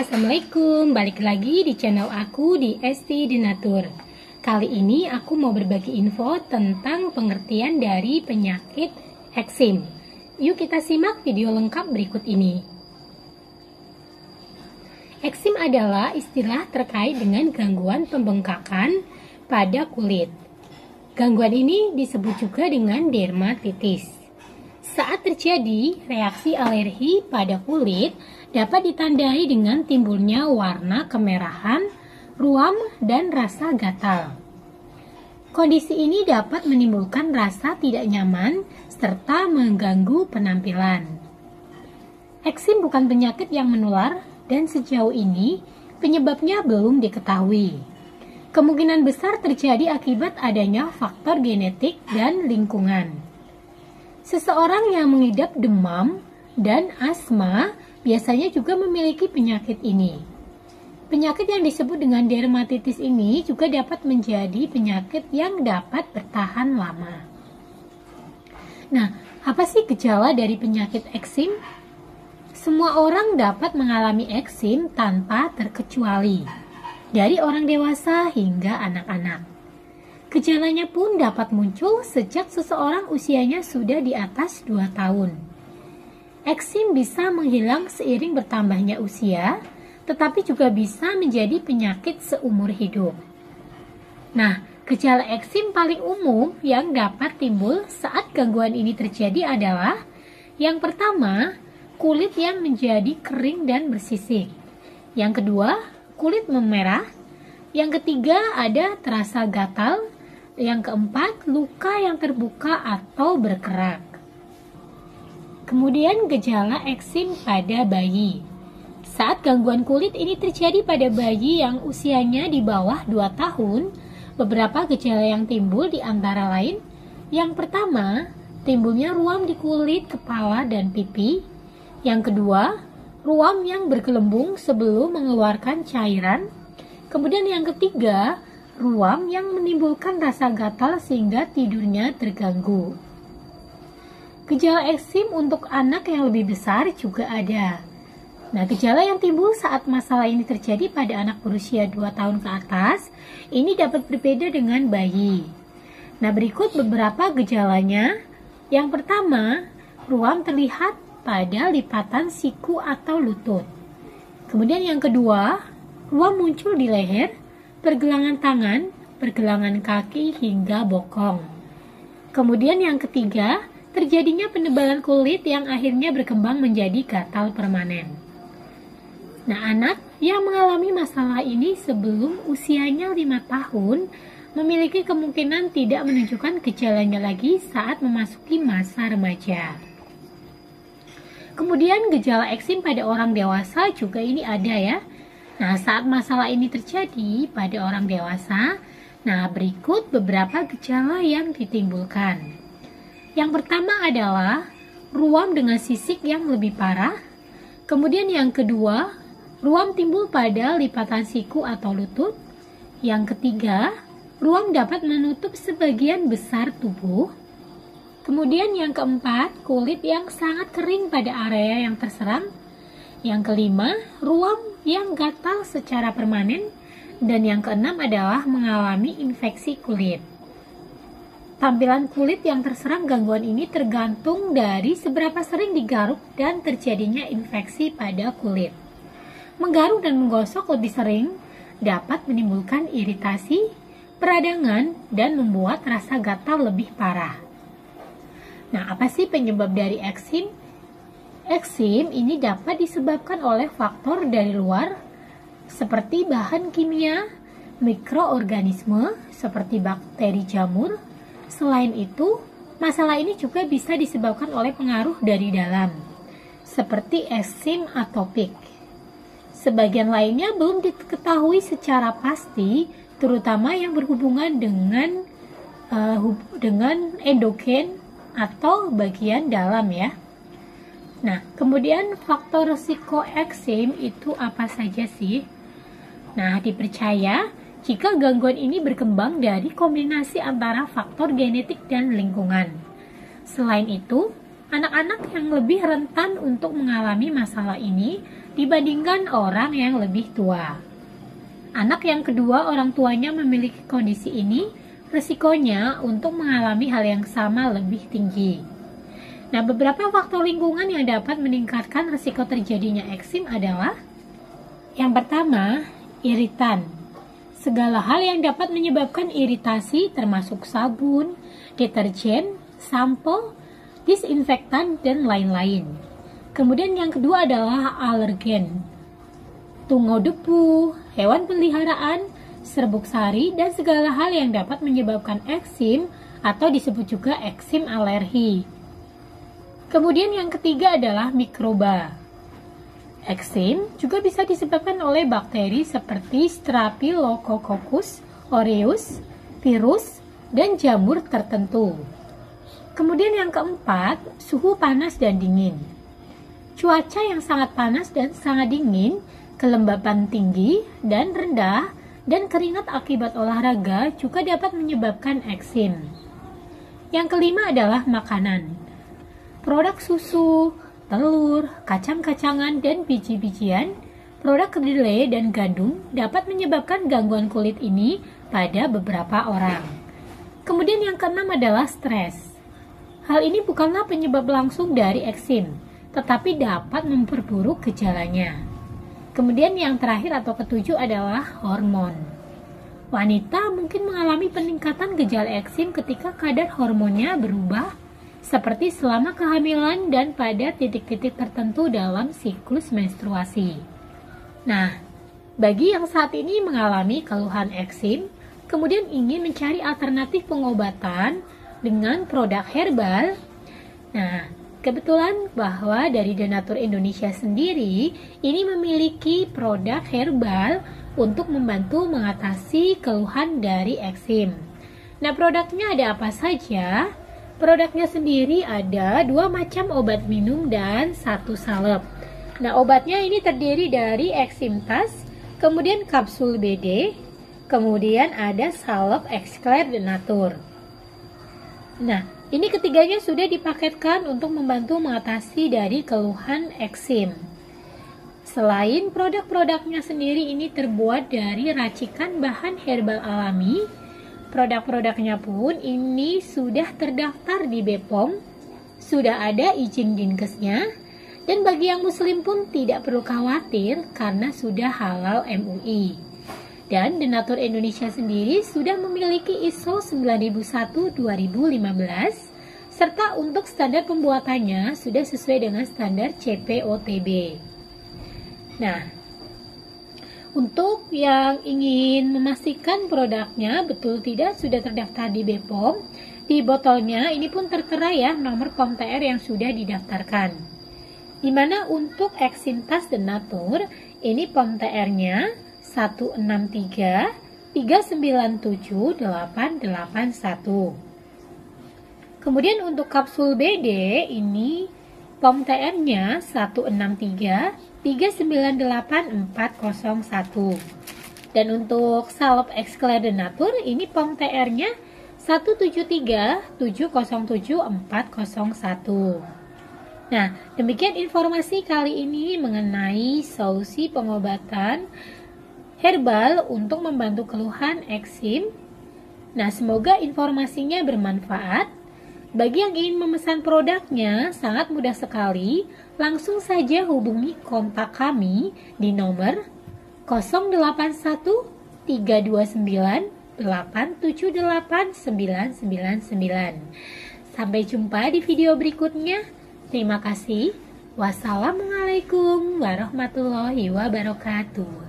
Assalamualaikum, balik lagi di channel aku di Esti Denatur. Kali ini aku mau berbagi info tentang pengertian dari penyakit eksim. Yuk kita simak video lengkap berikut ini. Eksim adalah istilah terkait dengan gangguan pembengkakan pada kulit. Gangguan ini disebut juga dengan dermatitis. Saat terjadi reaksi alergi pada kulit, dapat ditandai dengan timbulnya warna kemerahan, ruam, dan rasa gatal. Kondisi ini dapat menimbulkan rasa tidak nyaman serta mengganggu penampilan. Eksim bukan penyakit yang menular dan sejauh ini penyebabnya belum diketahui. Kemungkinan besar terjadi akibat adanya faktor genetik dan lingkungan. Seseorang yang mengidap demam dan asma biasanya juga memiliki penyakit ini. Penyakit yang disebut dengan dermatitis ini juga dapat menjadi penyakit yang dapat bertahan lama. Nah, apa sih gejala dari penyakit eksim? Semua orang dapat mengalami eksim tanpa terkecuali, dari orang dewasa hingga anak-anak. Gejalanya pun dapat muncul sejak seseorang usianya sudah di atas 2 tahun. Eksim bisa menghilang seiring bertambahnya usia, tetapi juga bisa menjadi penyakit seumur hidup. Nah, gejala eksim paling umum yang dapat timbul saat gangguan ini terjadi adalah yang pertama, kulit yang menjadi kering dan bersisik. Yang kedua, kulit memerah. Yang ketiga, ada terasa gatal. Yang keempat, luka yang terbuka atau berkerak. Kemudian gejala eksim pada bayi. Saat gangguan kulit ini terjadi pada bayi yang usianya di bawah 2 tahun, beberapa gejala yang timbul di antara lain, yang pertama, timbulnya ruam di kulit kepala dan pipi. Yang kedua, ruam yang bergelembung sebelum mengeluarkan cairan. Kemudian yang ketiga, ruam yang menimbulkan rasa gatal sehingga tidurnya terganggu. Gejala eksim untuk anak yang lebih besar juga ada. Nah, gejala yang timbul saat masalah ini terjadi pada anak berusia 2 tahun ke atas, ini dapat berbeda dengan bayi. Nah, berikut beberapa gejalanya. Yang pertama, ruam terlihat pada lipatan siku atau lutut. Kemudian yang kedua, ruam muncul di leher, pergelangan tangan, pergelangan kaki, hingga bokong. Kemudian yang ketiga, terjadinya penebalan kulit yang akhirnya berkembang menjadi gatal permanen. Nah, anak yang mengalami masalah ini sebelum usianya 5 tahun memiliki kemungkinan tidak menunjukkan gejalanya lagi saat memasuki masa remaja. Kemudian gejala eksim pada orang dewasa juga ini ada ya. Nah, saat masalah ini terjadi pada orang dewasa, nah berikut beberapa gejala yang ditimbulkan. Yang pertama adalah ruam dengan sisik yang lebih parah. Kemudian yang kedua, ruam timbul pada lipatan siku atau lutut. Yang ketiga, ruam dapat menutup sebagian besar tubuh. Kemudian yang keempat, kulit yang sangat kering pada area yang terserang. Yang kelima, ruam yang gatal secara permanen. Dan yang keenam adalah mengalami infeksi kulit. Tampilan kulit yang terserang gangguan ini tergantung dari seberapa sering digaruk dan terjadinya infeksi pada kulit. Menggaruk dan menggosok lebih sering dapat menimbulkan iritasi, peradangan, dan membuat rasa gatal lebih parah. Nah, apa sih penyebab dari eksim? Eksim ini dapat disebabkan oleh faktor dari luar seperti bahan kimia, mikroorganisme seperti bakteri jamur. Selain itu, masalah ini juga bisa disebabkan oleh pengaruh dari dalam seperti eksim atopik. Sebagian lainnya belum diketahui secara pasti, terutama yang berhubungan dengan endogen atau bagian dalam ya. Nah, kemudian faktor risiko eksim itu apa saja sih? Nah, dipercaya jika gangguan ini berkembang dari kombinasi antara faktor genetik dan lingkungan. Selain itu, Anak-anak yang lebih rentan untuk mengalami masalah ini dibandingkan orang yang lebih tua. Anak yang kedua orang tuanya memiliki kondisi ini, risikonya untuk mengalami hal yang sama lebih tinggi. Nah, beberapa faktor lingkungan yang dapat meningkatkan risiko terjadinya eksim adalah: yang pertama, iritan. Segala hal yang dapat menyebabkan iritasi termasuk sabun, deterjen, sampo, disinfektan, dan lain-lain. Kemudian yang kedua adalah alergen. Tungau debu, hewan peliharaan, serbuk sari, dan segala hal yang dapat menyebabkan eksim atau disebut juga eksim alergi. Kemudian yang ketiga adalah mikroba. Eksim juga bisa disebabkan oleh bakteri seperti Staphylococcus aureus, virus, dan jamur tertentu. Kemudian yang keempat, suhu panas dan dingin. Cuaca yang sangat panas dan sangat dingin, kelembapan tinggi dan rendah, dan keringat akibat olahraga juga dapat menyebabkan eksim. Yang kelima adalah makanan. Produk susu, telur, kacang-kacangan, dan biji-bijian, produk kedelai dan gandum dapat menyebabkan gangguan kulit ini pada beberapa orang. Kemudian yang keenam adalah stres. Hal ini bukanlah penyebab langsung dari eksim, tetapi dapat memperburuk gejalanya. Kemudian yang terakhir atau ketujuh adalah hormon. Wanita mungkin mengalami peningkatan gejala eksim ketika kadar hormonnya berubah, seperti selama kehamilan dan pada titik-titik tertentu dalam siklus menstruasi. Nah, bagi yang saat ini mengalami keluhan eksim, kemudian ingin mencari alternatif pengobatan dengan produk herbal. Nah, kebetulan bahwa dari Donatur Indonesia sendiri ini memiliki produk herbal untuk membantu mengatasi keluhan dari eksim. Nah, produknya ada apa saja? Produknya sendiri ada 2 macam obat minum dan 1 salep. Nah, obatnya ini terdiri dari Eksimtas, kemudian kapsul BD, kemudian ada salep Exclair Donatur. Nah, ini ketiganya sudah dipaketkan untuk membantu mengatasi dari keluhan eksim. Selain produk-produknya sendiri ini terbuat dari racikan bahan herbal alami, produk-produknya pun ini sudah terdaftar di BPOM, sudah ada izin Dinkesnya, dan bagi yang muslim pun tidak perlu khawatir karena sudah halal MUI. Dan Donatur Indonesia sendiri sudah memiliki ISO 9001-2015, serta untuk standar pembuatannya sudah sesuai dengan standar CPOTB. Nah, untuk yang ingin memastikan produknya betul tidak sudah terdaftar di BPOM, di botolnya ini pun tertera ya nomor POM TR yang sudah didaftarkan. Dimana untuk Eksimtas Donatur, ini POM TR-nya 163397881. Kemudian untuk kapsul BD ini POM TR-nya 163398401. Dan untuk salep Exclair Donatur ini POM TR-nya 173707401. Nah, demikian informasi kali ini mengenai solusi pengobatan herbal untuk membantu keluhan eksim. Nah, semoga informasinya bermanfaat. Bagi yang ingin memesan produknya, sangat mudah sekali. Langsung saja hubungi kontak kami di nomor 081 329 878 999. Sampai jumpa di video berikutnya. Terima kasih. Wassalamualaikum warahmatullahi wabarakatuh.